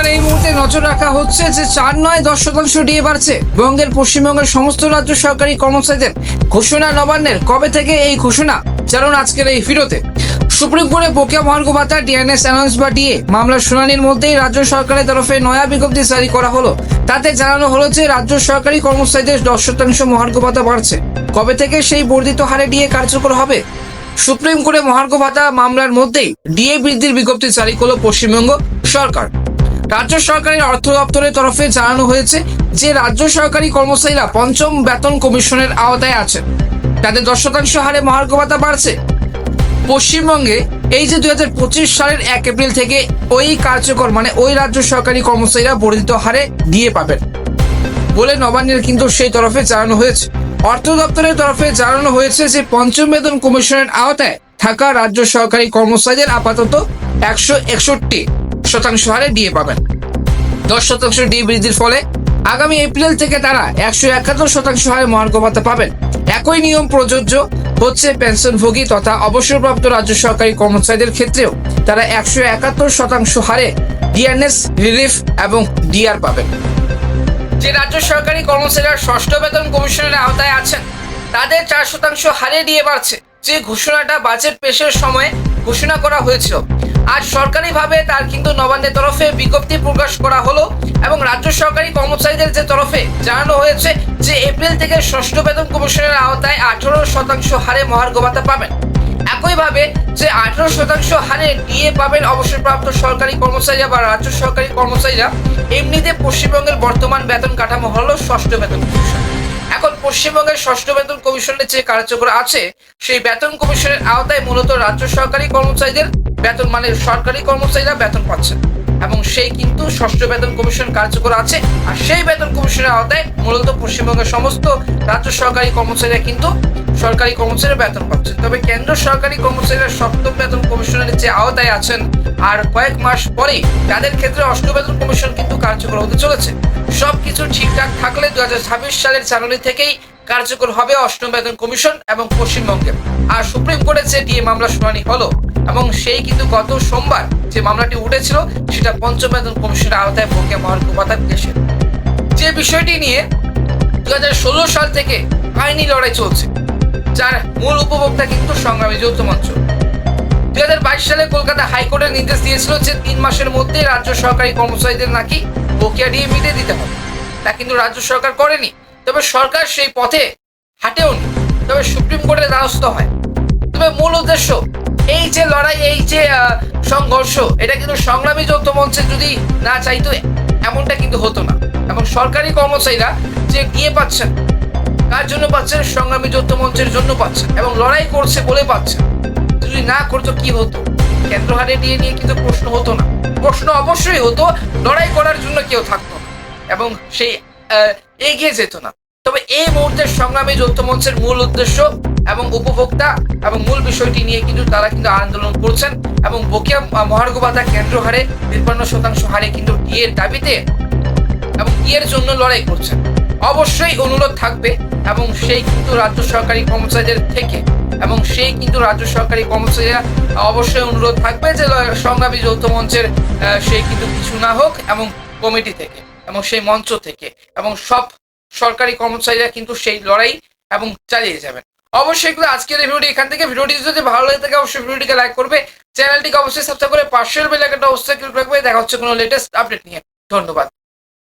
এবার এই মুহূর্তে নজর রাখা হচ্ছে যে 4-9-10% ডিএ বাড়ছে বঙ্গের পশ্চিমবঙ্গের সমস্ত রাজ্য সরকারি কর্মচারীদের। ঘোষণা নবান্নের, কবে থেকে এই ঘোষণা জানুন আজকের এই ভিডিওতে। সুপ্রিম কোর্টে বকেয়া মহার্ঘ ভাতা ডিএনএস অ্যালাউন্স বা ডিএ মামলার শুনানির মধ্যেই রাজ্য সরকারের তরফে নয়া বিজ্ঞপ্তি জারি করা হলো। তাতে জানানো হলো যে রাজ্য সরকারি কর্মচারীদের 10% মহার্ঘ ভাতা বাড়ছে। কবে থেকে সেই বর্ধিত হারে ডিএ কার্যকর হবে? সুপ্রিম কোর্টে মহার্ঘ ভাতা মামলার মধ্যেই ডিএ বৃদ্ধির বিজ্ঞপ্তি জারি করল পশ্চিমবঙ্গ সরকার। রাজ্য সরকারের অর্থ দপ্তরের তরফে জানানো হয়েছে যে রাজ্য সরকারি কর্মচারীরা পঞ্চম বেতন কমিশনের আওতায় আছেন, তাদের 10% হারে মহার্ঘ ভাতা বাড়ছে। পশ্চিমবঙ্গে এই যে 2025 সালের 1 এপ্রিল থেকে ওই কার্যকর, মানে ওই রাজ্য সরকারি কর্মচারীরা বর্ধিত হারে ডিএ পাবেন বলে নবান্নের কিন্তু সেই তরফে জানানো হয়েছে। অর্থ দপ্তরের তরফে জানানো হয়েছে যে পঞ্চম বেতন কমিশনের আওতায় থাকা রাজ্য সরকারি কর্মচারীদের আপাতত 161% হারে ডিএ পাবেন। 10% ডিএ বৃদ্ধির ফলে আগামী এপ্রিল থেকে তারা 171% হারে মহার্ঘ ভাতা পাবেন। একই নিয়ম প্রযোজ্য হচ্ছে পেনশনভোগী তথা অবসরপ্রাপ্ত রাজ্য সরকারি কর্মচারীদের ক্ষেত্রেও। তারা 171% হারে ডিএনএস রিলিফ এবং ডিআর পাবেন। যে রাজ্য সরকারি কর্মচারীরা ষষ্ঠ বেতন কমিশনের আওতায় আছেন তাদের 4% হারে ডিএ বাড়ছে। যে ঘোষণাটা বাজেট পেশের সময় ঘোষণা করা হয়েছিল, আজ সরকারিভাবে তার কিন্তু নবান্নের তরফে বিজ্ঞপ্তি প্রকাশ করা হলো এবং রাজ্য সরকারি কর্মচারীদের যে তরফে জানানো হয়েছে যে এপ্রিল থেকে ষষ্ঠ বেতন কমিশনের আওতায় 18% হারে মহার্ঘ ভাতা পাবেন। একইভাবে যে 18% হারে ডিএ পাবেন অবসরপ্রাপ্ত সরকারি কর্মচারীরা বা রাজ্য সরকারি কর্মচারীরা। এমনিতে পশ্চিমবঙ্গের বর্তমান বেতন কাঠামো হলো ষষ্ঠ বেতন কমিশন। এখন পশ্চিমবঙ্গের ষষ্ঠ বেতন কমিশনের যে কার্যকর আছে সেই বেতন কমিশনের আওতায় মূলত রাজ্য সরকারি কর্মচারীদের বেতন, মানে সরকারি কর্মচারীরা বেতন পাচ্ছেন এবং সেই কিন্তু ষষ্ঠ বেতন কমিশন কার্যকর আছে। আর সেই বেতন কমিশনের আওতায় মূলত পশ্চিমবঙ্গের সমস্ত রাজ্য সরকারি কর্মচারীরা কিন্তু সরকারি কর্মচারীরা বেতন পাচ্ছেন। তবে কেন্দ্র সরকারি কর্মচারীরা সপ্তম বেতন কমিশনের যে আওতায় আছেন আর কয়েক মাস পরেই তাদের ক্ষেত্রে অষ্টম বেতন কমিশন কিন্তু কার্যকর হতে চলেছে। সবকিছু ঠিকঠাক থাকলে 2026 সালের জানুয়ারি থেকেই কার্যকর হবে অষ্টম বেতন কমিশন এবং পশ্চিমবঙ্গে। আর সুপ্রিম কোর্টে যে ডিএ মামলা শুনানি হলো এবং সেই কিন্তু গত সোমবার যে মামলাটি উঠেছিল সেটা পঞ্চম বেতন কমিশনের আওতায় বকেয়া মহার্ঘ ভাতা দেশের যে বিষয়টি নিয়ে 2016 সাল থেকে আইনি লড়াই চলছে, যার মূল উপভোক্তা কিন্তু সংগ্রামী যৌথ মঞ্চ। 2022 সালে কলকাতা হাইকোর্টের নির্দেশ দিয়েছিল যে 3 মাসের মধ্যে রাজ্য সরকারি কর্মচারীদের নাকি বকেয়া ডিএ মিটিয়ে দিতে হবে। তা কিন্তু রাজ্য সরকার করেনি, তবে সরকার সেই পথে হাঁটেওনি, তবে সুপ্রিম কোর্টের দ্বারস্থ হয়। তবে মূল উদ্দেশ্য এই যে লড়াই, এই যে সংঘর্ষ, এটা কিন্তু সংগ্রামী যৌথ মঞ্চে যদি না চাইতো এমনটা কিন্তু হতো না। এবং সরকারি কর্মচারীরা যে ডিএ পাচ্ছেন কার জন্য পাচ্ছেন? সংগ্রামী যৌথ মঞ্চের জন্য পাচ্ছেন এবং লড়াই করছে বলে পাচ্ছেন। যদি না করতো কি হতো? কেন্দ্র হারে ডিএ নিয়ে কিন্তু প্রশ্ন হতো না। প্রশ্ন অবশ্যই হতো, লড়াই করার জন্য কেউ থাকতো না এবং সেই এগিয়ে যেত না। তবে এই মুহূর্তে সংগ্রামী যৌথ মঞ্চের মূল উদ্দেশ্য এবং উপভোক্তা এবং মূল বিষয়টি নিয়ে কিন্তু তারা কিন্তু আন্দোলন করছেন এবং বকেয়া মহার্ঘ ভাতা কেন্দ্র হারে 53% হারে কিন্তু ডিএর দাবিতে এবং ডিএর জন্য লড়াই করছেন। অবশ্যই অনুরোধ থাকবে এবং সেই কিন্তু রাজ্য সরকারি কর্মচারীদের থেকে এবং সেই কিন্তু রাজ্য সরকারি কর্মচারীরা অবশ্যই অনুরোধ থাকবে যে সংগ্রামী যৌথ মঞ্চের সেই কিন্তু কিছু না হোক এবং কমিটি থেকে এবং সেই মঞ্চ থেকে এবং সব সরকারি কর্মচারীরা কিন্তু সেই লড়াই এবং চালিয়ে যাবেন। অবশ্যই এগুলো আজকের এই ভিডিওটি এখান থেকে। ভিডিওটি যদি ভালো লাগে থাকে অবশ্যই ভিডিওটিকে লাইক করবে, চ্যানেলটিকে অবশ্যই সাবস্ক্রাইব করে পাশের বেল আইকনটা অবশ্যই ক্লিক রাখবে। দেখা হচ্ছে কোনো লেটেস্ট আপডেট নিয়ে। ধন্যবাদ।